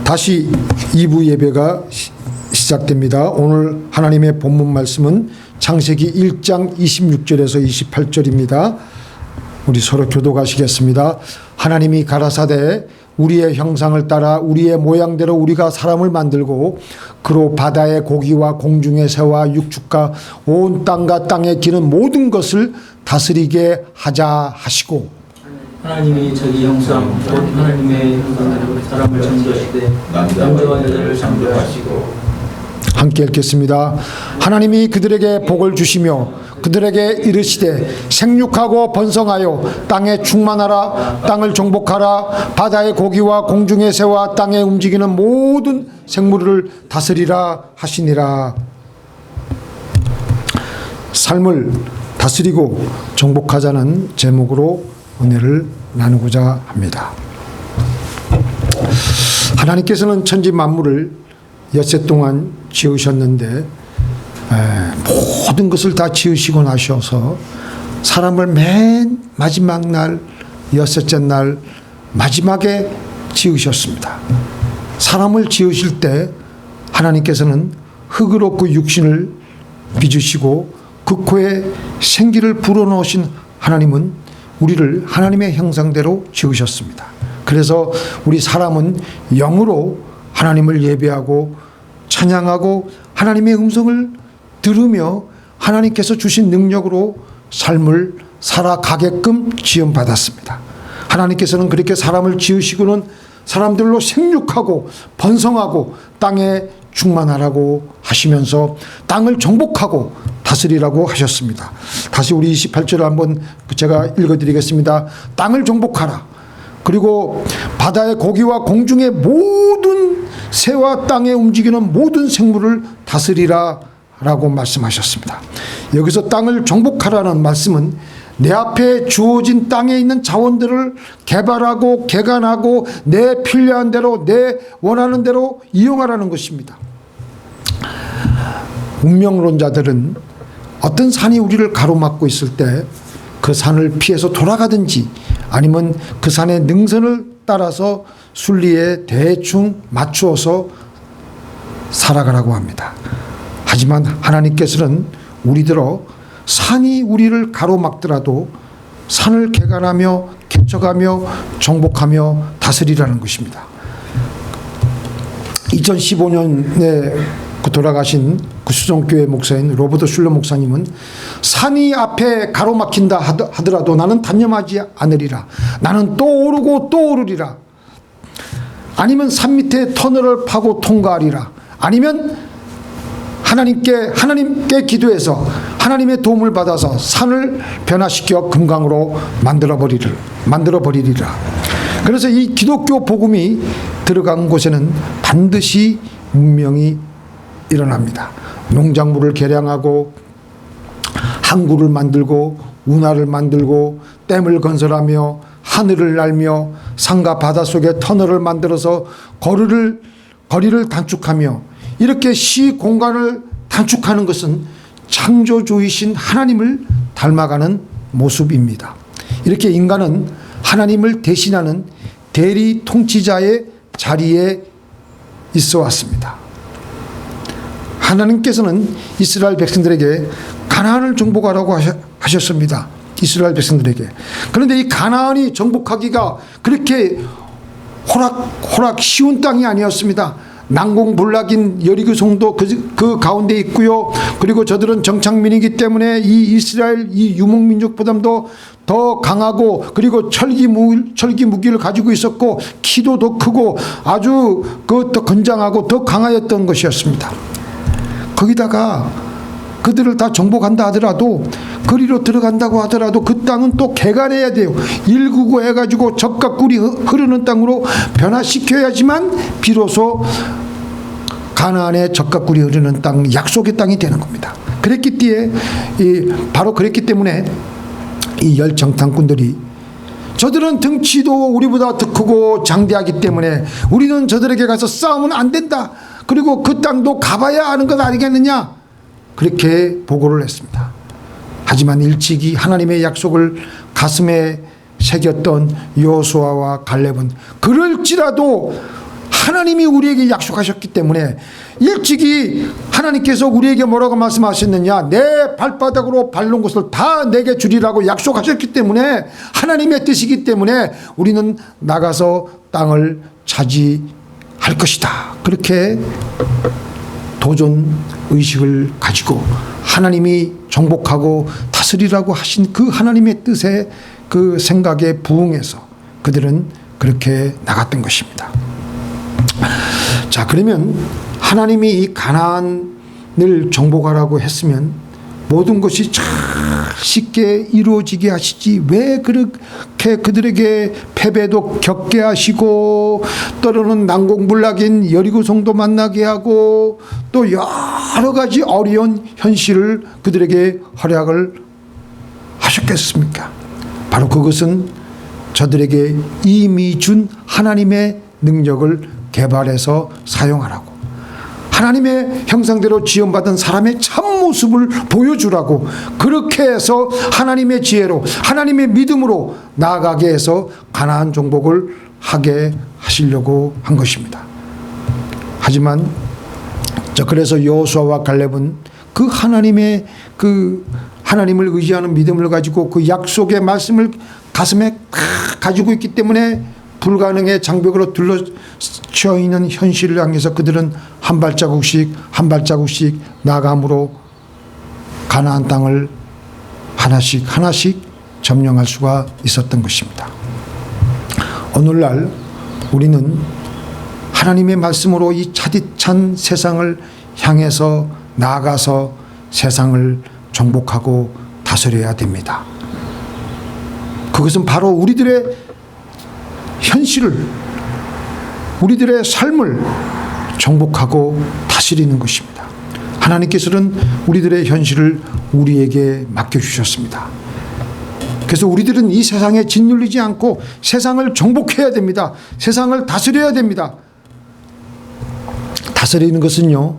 다시 2부 예배가 시작됩니다. 오늘 하나님의 본문 말씀은 창세기 1장 26절에서 28절입니다. 우리 서로 교독하시겠습니다. 하나님이 가라사대 우리의 형상을 따라 우리의 모양대로 우리가 사람을 만들고 그로 바다의 고기와 공중의 새와 육축과 온 땅과 땅에 기는 모든 것을 다스리게 하자 하시고, 하나님이 자기 형상 곧 하나님의 형상대로 사람을 창조하시되 남자와 여자를 창조하시고. 함께 읽겠습니다. 하나님이 그들에게 복을 주시며 그들에게 이르시되 생육하고 번성하여 땅에 충만하라. 땅을 정복하라. 바다의 고기와 공중의 새와 땅에 움직이는 모든 생물을 다스리라 하시니라. 삶을 다스리고 정복하자는 제목으로 은혜를 나누고자 합니다. 하나님께서는 천지 만물을 엿새 동안 지으셨는데 모든 것을 다 지으시고 나셔서 사람을 맨 마지막 날, 엿새째 날 마지막에 지으셨습니다. 사람을 지으실 때 하나님께서는 흙으로 그 육신을 빚으시고 그 코에 생기를 불어넣으신 하나님은 우리를 하나님의 형상대로 지으셨습니다. 그래서 우리 사람은 영으로 하나님을 예배하고 찬양하고 하나님의 음성을 들으며 하나님께서 주신 능력으로 삶을 살아가게끔 지음받았습니다. 하나님께서는 그렇게 사람을 지으시고는 사람들로 생육하고 번성하고 땅에 충만하라고 하시면서 땅을 정복하고 다스리라고 하셨습니다. 다시 우리 28절을 한번 제가 읽어드리겠습니다. 땅을 정복하라. 그리고 바다의 고기와 공중의 모든 새와 땅에 움직이는 모든 생물을 다스리라 라고 말씀하셨습니다. 여기서 땅을 정복하라는 말씀은 내 앞에 주어진 땅에 있는 자원들을 개발하고 개간하고 내 필요한 대로 내 원하는 대로 이용하라는 것입니다. 운명론자들은 어떤 산이 우리를 가로막고 있을 때 그 산을 피해서 돌아가든지 아니면 그 산의 능선을 따라서 순리에 대충 맞추어서 살아가라고 합니다. 하지만 하나님께서는 우리들어 산이 우리를 가로막더라도 산을 개간하며 개척하며 정복하며 다스리라는 것입니다. 2015년에 돌아가신 그 수정교회 목사인 로버트 슐러 목사님은 산이 앞에 가로막힌다 하더라도 나는 단념하지 않으리라. 나는 또 오르고 또 오르리라. 아니면 산 밑에 터널을 파고 통과하리라. 아니면 하나님께 기도해서 하나님의 도움을 받아서 산을 변화시켜 금강으로 만들어 버리리라. 그래서 이 기독교 복음이 들어간 곳에는 반드시 문명이 일어납니다. 농작물을 개량하고 항구를 만들고 운하를 만들고 댐을 건설하며 하늘을 날며 산과 바다 속에 터널을 만들어서 거리를 단축하며 이렇게 시 공간을 단축하는 것은 창조주이신 하나님을 닮아가는 모습입니다. 이렇게 인간은 하나님을 대신하는 대리 통치자의 자리에 있어 왔습니다. 하나님께서는 이스라엘 백성들에게 가나안을 정복하라고 하셨습니다. 이스라엘 백성들에게. 그런데 이 가나안이 정복하기가 그렇게 호락 쉬운 땅이 아니었습니다. 난공불락인 여리고 성도 그 가운데 있고요. 그리고 저들은 정착민이기 때문에 이 이스라엘 이 유목민족보다도 더 강하고 그리고 철기 무기를 가지고 있었고 키도 더 크고 아주 더 건장하고 더 강하였던 것이었습니다. 거기다가 그들을 다 정복한다 하더라도 거리로 들어간다고 하더라도 그 땅은 또 개간해야 돼요. 일구고 해가지고 젖과 꿀이 흐르는 땅으로 변화시켜야지만 비로소 가나안의 젖과 꿀이 흐르는 땅, 약속의 땅이 되는 겁니다. 바로 그랬기 때문에 이 열정탐꾼들이 저들은 덩치도 우리보다 더 크고 장대하기 때문에 우리는 저들에게 가서 싸우면 안 된다. 그리고 그 땅도 가봐야 하는 것 아니겠느냐. 그렇게 보고를 했습니다. 하지만 일찍이 하나님의 약속을 가슴에 새겼던 여호수아와 갈렙은 그럴지라도 하나님이 우리에게 약속하셨기 때문에 일찍이 하나님께서 우리에게 뭐라고 말씀하셨느냐, 내 발바닥으로 밟는 곳을 다 내게 주리라고 약속하셨기 때문에, 하나님의 뜻이기 때문에 우리는 나가서 땅을 차지할 것이다. 그렇게 도전 의식을 가지고 하나님이 정복하고 다스리라고 하신 그 하나님의 뜻에, 그 생각에 부응해서 그들은 그렇게 나갔던 것입니다. 자, 그러면 하나님이 이 가나안을 정복하라고 했으면 모든 것이 잘 쉽게 이루어지게 하시지 왜 그렇게 그들에게 패배도 겪게 하시고, 때로는 난공불락인 여리고성도 만나게 하고, 또 여러 가지 어려운 현실을 그들에게 허락을 하셨겠습니까? 바로 그것은 저들에게 이미 준 하나님의 능력을 개발해서 사용하라고, 하나님의 형상대로 지음받은 사람의 참모습을 보여주라고, 그렇게 해서 하나님의 지혜로, 하나님의 믿음으로 나아가게 해서 가나안 정복을 하게 하시려고 한 것입니다. 하지만 그래서 여호수아와 갈렙은 그 하나님의 그 하나님을 의지하는 믿음을 가지고 그 약속의 말씀을 가슴에 가지고 있기 때문에 불가능의 장벽으로 둘러쳐 있는 현실을 향해서 그들은 한 발자국씩 한 발자국씩 나아감으로 가나안 땅을 하나씩 하나씩 점령할 수가 있었던 것입니다. 오늘날 우리는 하나님의 말씀으로 이 차디찬 세상을 향해서 나아가서 세상을 정복하고 다스려야 됩니다. 그것은 바로 우리들의 현실을, 우리들의 삶을 정복하고 다스리는 것입니다. 하나님께서는 우리들의 현실을 우리에게 맡겨주셨습니다. 그래서 우리들은 이 세상에 짓눌리지 않고 세상을 정복해야 됩니다. 세상을 다스려야 됩니다. 다스리는 것은요,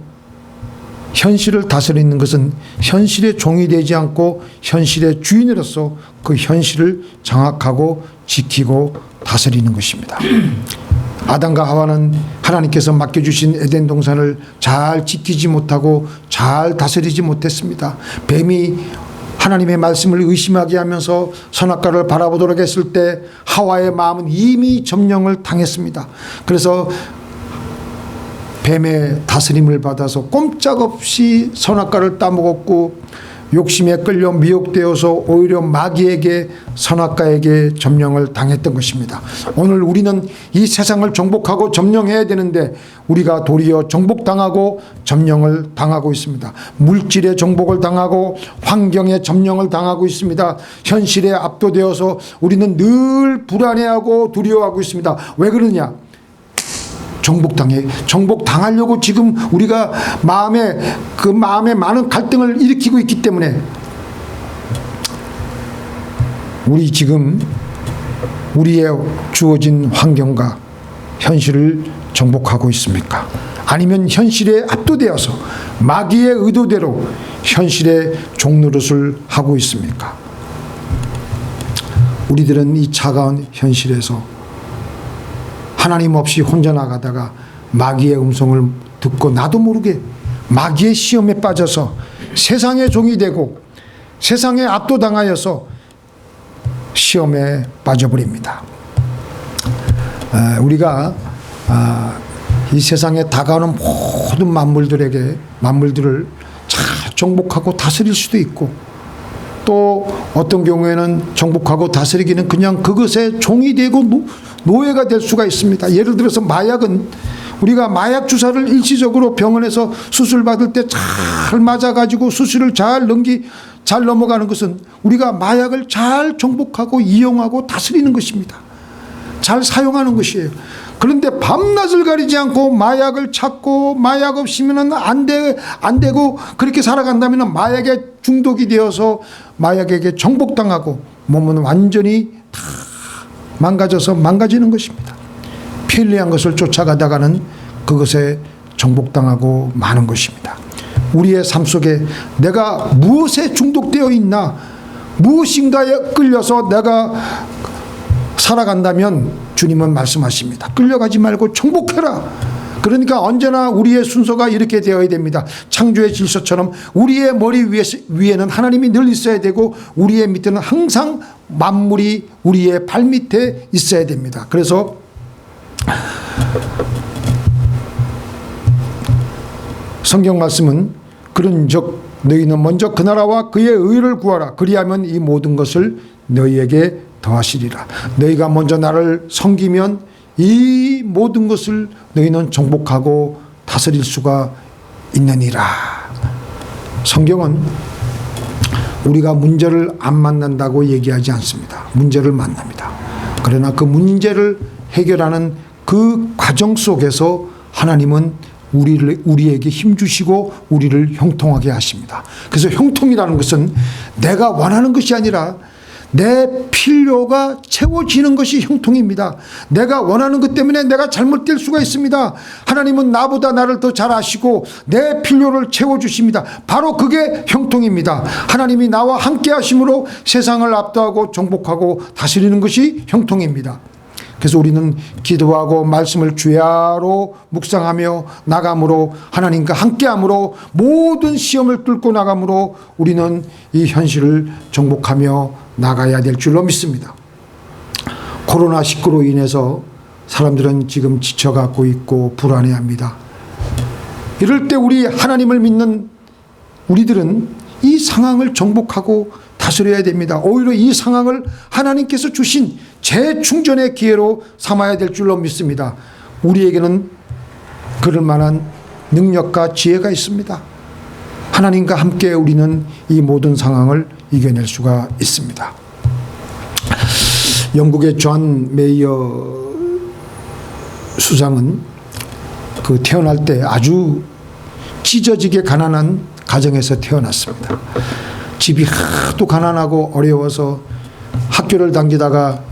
현실을 다스리는 것은 현실의 종이 되지 않고 현실의 주인으로서 그 현실을 장악하고 지키고 다스리는 것입니다. 아담과 하와는 하나님께서 맡겨주신 에덴 동산을 잘 지키지 못하고 잘 다스리지 못했습니다. 뱀이 하나님의 말씀을 의심하게 하면서 선악과를 바라보도록 했을 때 하와의 마음은 이미 점령을 당했습니다. 그래서 뱀의 다스림을 받아서 꼼짝없이 선악과를 따먹었고, 욕심에 끌려 미혹되어서 오히려 마귀에게, 선악과에게 점령을 당했던 것입니다. 오늘 우리는 이 세상을 정복하고 점령해야 되는데 우리가 도리어 정복당하고 점령을 당하고 있습니다. 물질의 정복을 당하고 환경의 점령을 당하고 있습니다. 현실에 압도되어서 우리는 늘 불안해하고 두려워하고 있습니다. 왜 그러냐? 정복당하려고 지금 우리가 마음에 많은 갈등을 일으키고 있기 때문에, 우리 지금 우리의 주어진 환경과 현실을 정복하고 있습니까? 아니면 현실에 압도되어서 마귀의 의도대로 현실의 종노릇을 하고 있습니까? 우리들은 이 차가운 현실에서 하나님 없이 혼자 나가다가 마귀의 음성을 듣고 나도 모르게 마귀의 시험에 빠져서 세상의 종이 되고 세상에 압도당하여서 시험에 빠져버립니다. 우리가 이 세상에 다가오는 모든 만물들을 잘 정복하고 다스릴 수도 있고, 또 어떤 경우에는 정복하고 다스리기는 그냥 그것의 종이 되고 노예가 될 수가 있습니다. 예를 들어서 마약은 우리가 마약 주사를 일시적으로 병원에서 수술 받을 때 잘 맞아가지고 수술을 잘 넘어가는 것은 우리가 마약을 잘 정복하고 이용하고 다스리는 것입니다. 잘 사용하는 것이에요. 그런데 밤낮을 가리지 않고 마약을 찾고 마약 없이면 안 되고 그렇게 살아간다면 마약에 중독이 되어서 마약에게 정복당하고 몸은 완전히 다 망가지는 것입니다. 편리한 것을 쫓아가다가는 그것에 정복당하고 마는 것입니다. 우리의 삶 속에 내가 무엇에 중독되어 있나, 무엇인가에 끌려서 내가 살아간다면 주님은 말씀하십니다. 끌려가지 말고 정복해라. 그러니까 언제나 우리의 순서가 이렇게 되어야 됩니다. 창조의 질서처럼 우리의 머리 위에는 하나님이 늘 있어야 되고 우리의 밑에는 항상 만물이 우리의 발밑에 있어야 됩니다. 그래서 성경 말씀은 그런즉 너희는 먼저 그 나라와 그의 의를 구하라. 그리하면 이 모든 것을 너희에게 더하시리라. 너희가 먼저 나를 섬기면 이 모든 것을 너희는 정복하고 다스릴 수가 있느니라. 성경은 우리가 문제를 안 만난다고 얘기하지 않습니다. 문제를 만납니다. 그러나 그 문제를 해결하는 그 과정 속에서 하나님은 우리에게 힘주시고 우리를 형통하게 하십니다. 그래서 형통이라는 것은 내가 원하는 것이 아니라 내 필요가 채워지는 것이 형통입니다. 내가 원하는 것 때문에 내가 잘못될 수가 있습니다. 하나님은 나보다 나를 더 잘 아시고 내 필요를 채워주십니다. 바로 그게 형통입니다. 하나님이 나와 함께 하심으로 세상을 압도하고 정복하고 다스리는 것이 형통입니다. 그래서 우리는 기도하고 말씀을 주야로 묵상하며 나감으로 하나님과 함께함으로 모든 시험을 뚫고 나감으로 우리는 이 현실을 정복하며 나가야 될 줄로 믿습니다. 코로나19로 인해서 사람들은 지금 지쳐가고 있고 불안해합니다. 이럴 때 우리 하나님을 믿는 우리들은 이 상황을 정복하고 다스려야 됩니다. 오히려 이 상황을 하나님께서 주신 재충전의 기회로 삼아야 될 줄로 믿습니다. 우리에게는 그럴 만한 능력과 지혜가 있습니다. 하나님과 함께 우리는 이 모든 상황을 이겨낼 수가 있습니다. 영국의 존 메이어 수장은 그 태어날 때 아주 찢어지게 가난한 가정에서 태어났습니다. 집이 하도 가난하고 어려워서 학교를 당기다가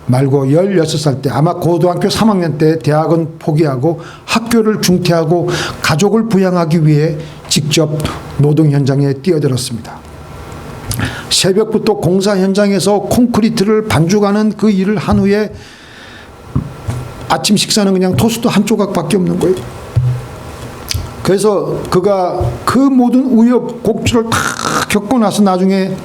말고 16살 때 아마 고등학교 3학년 때 대학은 포기하고 학교를 중퇴하고 가족을 부양하기 위해 직접 노동 현장에 뛰어들었습니다. 새벽부터 공사 현장에서 콘크리트를 반죽하는 그 일을 한 후에 아침 식사는 그냥 토스트 한 조각밖에 없는 거예요. 그래서 그가 그 모든 우여곡절을 다 겪고 나서 나중에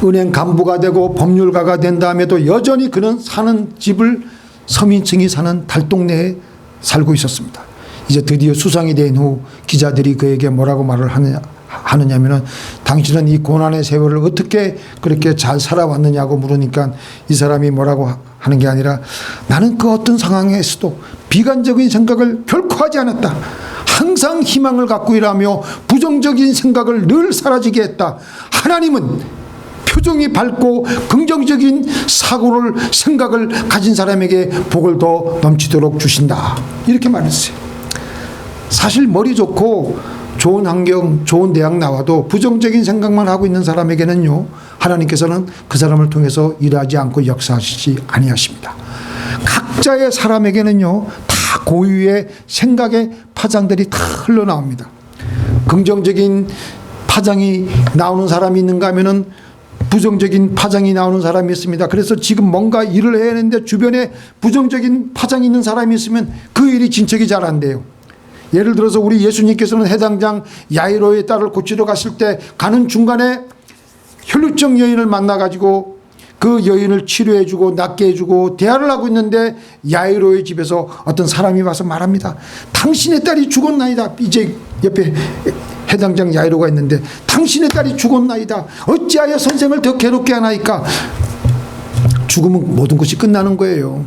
은행 간부가 되고 법률가가 된 다음에도 여전히 그는 사는 집을 서민층이 사는 달동네에 살고 있었습니다. 이제 드디어 수상이 된 후 기자들이 그에게 뭐라고 말을 하느냐면은 당신은 이 고난의 세월을 어떻게 그렇게 잘 살아왔느냐고 물으니까 이 사람이 뭐라고 하는 게 아니라 나는 그 어떤 상황에서도 비관적인 생각을 결코 하지 않았다. 항상 희망을 갖고 일하며 부정적인 생각을 늘 사라지게 했다. 하나님은 표정이 밝고 긍정적인 생각을 가진 사람에게 복을 더 넘치도록 주신다. 이렇게 말했어요. 사실 머리 좋고 좋은 환경, 좋은 대학 나와도 부정적인 생각만 하고 있는 사람에게는요, 하나님께서는 그 사람을 통해서 일하지 않고 역사하시지 아니하십니다. 각자의 사람에게는요, 다 고유의 생각의 파장들이 다 흘러나옵니다. 긍정적인 파장이 나오는 사람이 있는가 하면은 부정적인 파장이 나오는 사람이 있습니다. 그래서 지금 뭔가 일을 해야 하는데 주변에 부정적인 파장이 있는 사람이 있으면 그 일이 진척이 잘 안 돼요. 예를 들어서 우리 예수님께서는 해당장 야이로의 딸을 고치러 갔을 때 가는 중간에 혈루증 여인을 만나가지고 그 여인을 치료해주고 낫게 해주고 대화를 하고 있는데 야이로의 집에서 어떤 사람이 와서 말합니다. 당신의 딸이 죽었나이다. 이제 옆에 해당장 야이로가 있는데 당신의 딸이 죽었나이다. 어찌하여 선생을 더 괴롭게 하나이까. 죽으면 모든 것이 끝나는 거예요.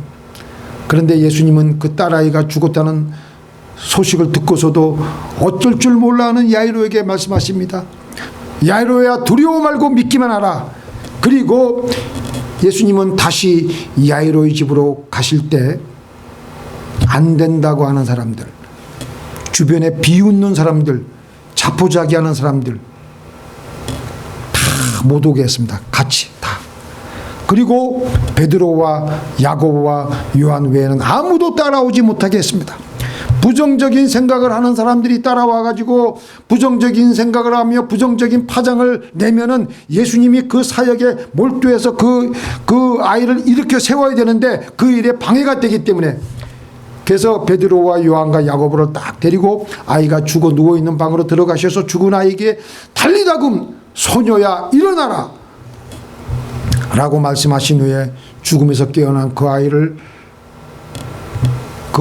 그런데 예수님은 그 딸아이가 죽었다는 소식을 듣고서도 어쩔 줄 몰라 하는 야이로에게 말씀하십니다. 야이로야, 두려워 말고 믿기만 하라. 그리고 예수님은 다시 야이로의 집으로 가실 때 안 된다고 하는 사람들, 주변에 비웃는 사람들, 자포자기하는 사람들 다 못 오게 했습니다. 같이 다. 그리고 베드로와 야고보와 요한 외에는 아무도 따라오지 못하게 했습니다. 부정적인 생각을 하는 사람들이 따라와 가지고 부정적인 생각을 하며 부정적인 파장을 내면은 예수님이 그 사역에 몰두해서 그 아이를 일으켜 세워야 되는데 그 일에 방해가 되기 때문에, 그래서 베드로와 요한과 야고보를 딱 데리고 아이가 죽어 누워있는 방으로 들어가셔서 죽은 아이에게 달리다금 소녀야 일어나라 라고 말씀하신 후에 죽음에서 깨어난 그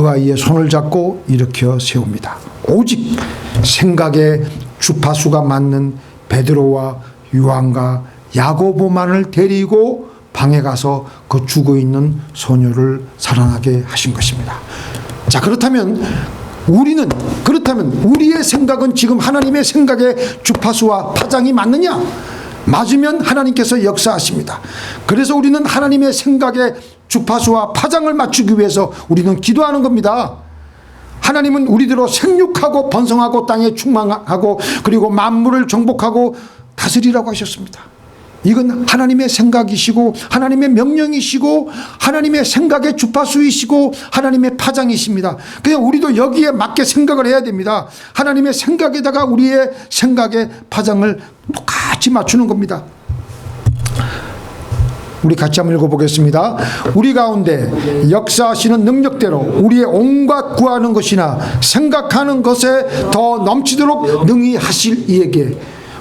아이의 손을 잡고 일으켜 세웁니다. 오직 생각에 주파수가 맞는 베드로와 요한과 야고보만을 데리고 방에 가서 그 죽어있는 소녀를 살아나게 하신 것입니다. 자, 그렇다면 우리의 생각은 지금 하나님의 생각의 주파수와 파장이 맞느냐? 맞으면 하나님께서 역사하십니다. 그래서 우리는 하나님의 생각의 주파수와 파장을 맞추기 위해서 우리는 기도하는 겁니다. 하나님은 우리대로 생육하고 번성하고 땅에 충만하고 그리고 만물을 정복하고 다스리라고 하셨습니다. 이건 하나님의 생각이시고 하나님의 명령이시고 하나님의 생각의 주파수이시고 하나님의 파장이십니다. 그냥 우리도 여기에 맞게 생각을 해야 됩니다. 하나님의 생각에다가 우리의 생각의 파장을 똑같이 맞추는 겁니다. 우리 같이 한번 읽어보겠습니다. 우리 가운데 역사하시는 능력대로 우리의 온갖 구하는 것이나 생각하는 것에 더 넘치도록 능히 하실 이에게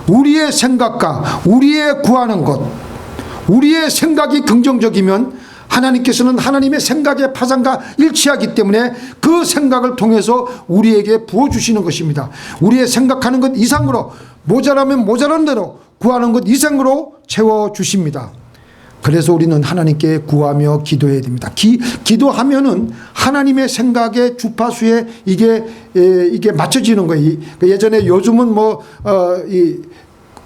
우리의 생각과 우리의 구하는 것, 우리의 생각이 긍정적이면 하나님께서는 하나님의 생각의 파장과 일치하기 때문에 그 생각을 통해서 우리에게 부어주시는 것입니다. 우리의 생각하는 것 이상으로, 모자라면 모자란 대로, 구하는 것 이상으로 채워주십니다. 그래서 우리는 하나님께 구하며 기도해야 됩니다. 기도하면은 하나님의 생각의 주파수에 이게 맞춰지는 거예요. 예전에, 요즘은 이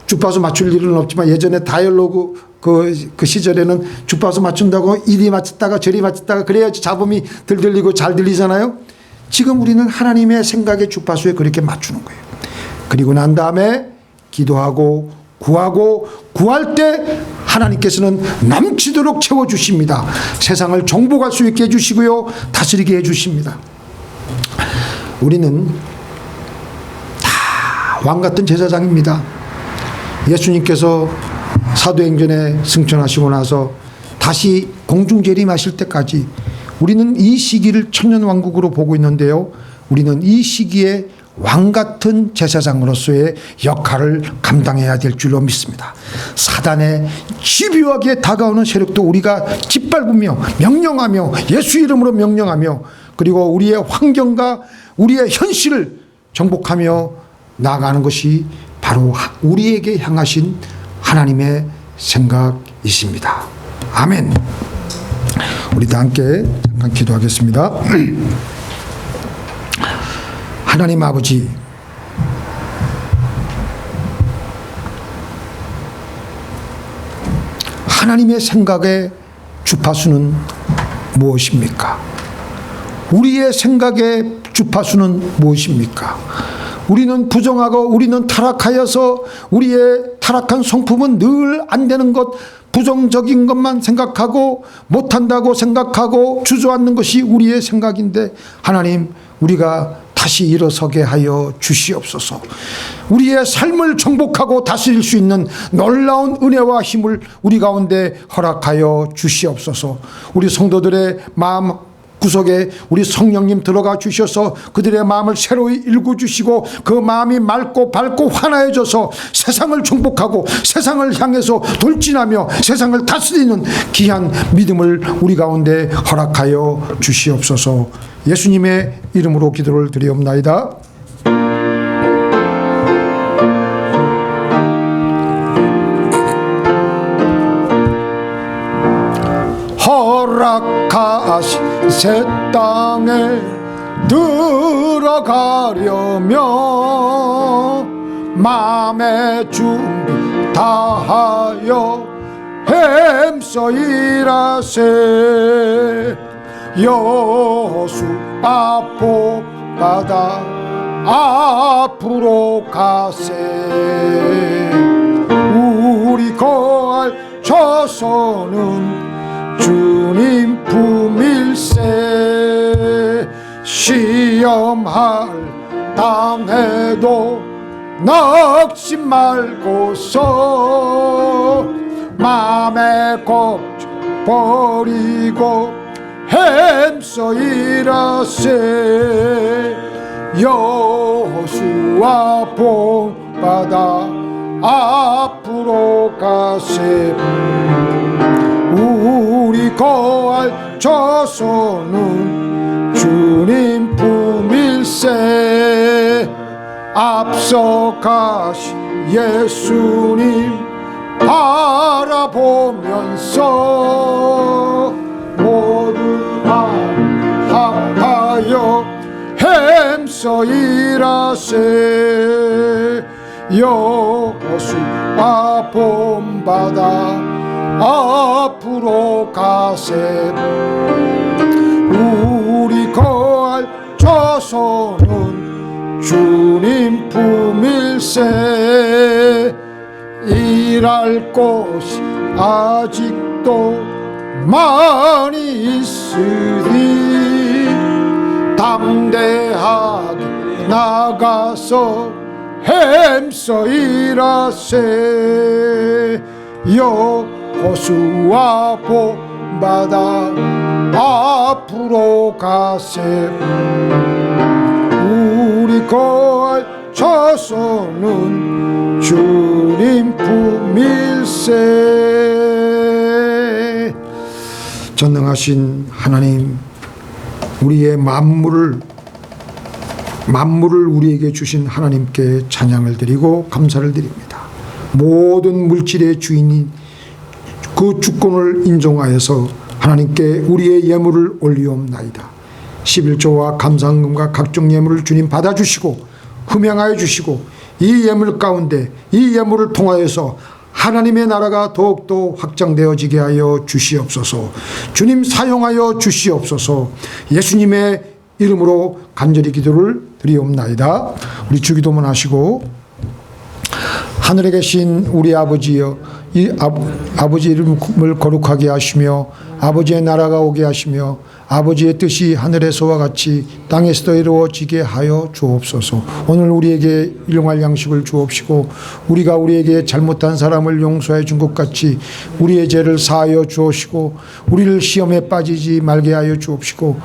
주파수 맞출 일은 없지만 예전에 다이얼로그 그 시절에는 주파수 맞춘다고 이리 맞췄다가 저리 맞췄다가 그래야지 잡음이 덜 들리고 잘 들리잖아요. 지금 우리는 하나님의 생각의 주파수에 그렇게 맞추는 거예요. 그리고 난 다음에 기도하고 구하고, 구할 때 하나님께서는 넘치도록 채워주십니다. 세상을 정복할 수 있게 해주시고요, 다스리게 해주십니다. 우리는 다 왕같은 제사장입니다. 예수님께서 사도행전에 승천하시고 나서 다시 공중재림하실 때까지 우리는 이 시기를 천년왕국으로 보고 있는데요, 우리는 이 시기에 왕같은 제사장으로서의 역할을 감당해야 될 줄로 믿습니다. 사단의 집요하게 다가오는 세력도 우리가 짓밟으며 명령하며 예수 이름으로 명령하며 그리고 우리의 환경과 우리의 현실을 정복하며 나아가는 것이 바로 우리에게 향하신 하나님의 생각이십니다. 아멘. 우리도 함께 잠깐 기도하겠습니다. 하나님 아버지, 하나님의 생각의 주파수는 무엇입니까? 우리의 생각의 주파수는 무엇입니까? 우리는 부정하고 우리는 타락하여서 우리의 타락한 성품은 늘 안 되는 것, 부정적인 것만 생각하고 못한다고 생각하고 주저앉는 것이 우리의 생각인데, 하나님, 우리가 다시 일어서게 하여 주시옵소서. 우리의 삶을 정복하고 다스릴 수 있는 놀라운 은혜와 힘을 우리 가운데 허락하여 주시옵소서. 우리 성도들의 마음 구석에 우리 성령님 들어가 주셔서 그들의 마음을 새로이 읽어주시고 그 마음이 맑고 밝고 환하여져서 세상을 정복하고 세상을 향해서 돌진하며 세상을 다스리는 귀한 믿음을 우리 가운데 허락하여 주시옵소서. 예수님의 이름으로 기도를 드리옵나이다. 허락하신 새 땅에 들어가려면 마음의 준비 다하여 힘써 일하세. 여수 앞으로 바다 앞으로 가세. 우리 거할 조선은 주님 품일세. 시험할 당해도 낙심 말고서 맘에 걱정 버리고 힘써 일하세. 여호수아 본받아 앞으로 가세. 우리 거할 저소는 주님 품일세. 앞서 가신 예수님 바라보면서 모두가 합하여 힘써 일하세. 여호수아 본받아 앞으로 가세. 우리 거할 저소는 주님 품일세. 일할 곳이 아직도 많이 있으니 담대하게 나가서 힘써 일하세. 여호수아 본받아 앞으로 가세. 우리 거할 저소는 주님 품일세. 전능하신 하나님, 우리의 만물을 우리에게 주신 하나님께 찬양을 드리고 감사를 드립니다. 모든 물질의 주인인 그 주권을 인정하여서 하나님께 우리의 예물을 올리옵나이다. 11조와 감사금과 각종 예물을 주님 받아주시고 흠양하여 주시고 이 예물 가운데 이 예물을 통하여서 하나님의 나라가 더욱더 확장되어지게 하여 주시옵소서. 주님 사용하여 주시옵소서. 예수님의 이름으로 간절히 기도를 드리옵나이다. 우리 주기도문 하시고, 하늘에 계신 우리 아버지여, 이 아버지 이름을 거룩하게 하시며 아버지의 나라가 오게 하시며 아버지의 뜻이 하늘에서와 같이 땅에서도 이루어지게 하여 주옵소서. 오늘 우리에게 일용할 양식을 주옵시고 우리가 우리에게 잘못한 사람을 용서해 준 것 같이 우리의 죄를 사하여 주옵시고 우리를 시험에 빠지지 말게 하여 주옵시고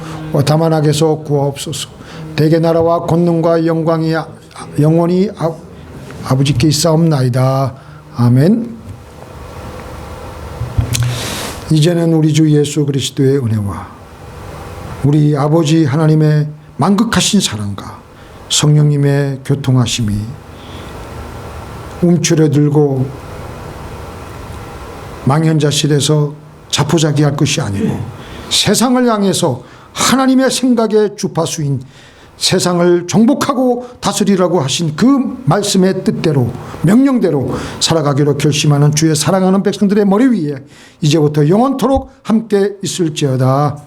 다만 악에서 구하옵소서. 대개 나라와 권능과 영광이 영원히 아버지께 있사옵나이다. 아멘. 이제는 우리 주 예수 그리스도의 은혜와 우리 아버지 하나님의 만극하신 사랑과 성령님의 교통하심이 움츠러들고 망연자실에서 자포자기할 것이 아니고 세상을 향해서 하나님의 생각의 주파수인 세상을 정복하고 다스리라고 하신 그 말씀의 뜻대로 명령대로 살아가기로 결심하는 주의 사랑하는 백성들의 머리 위에 이제부터 영원토록 함께 있을지어다.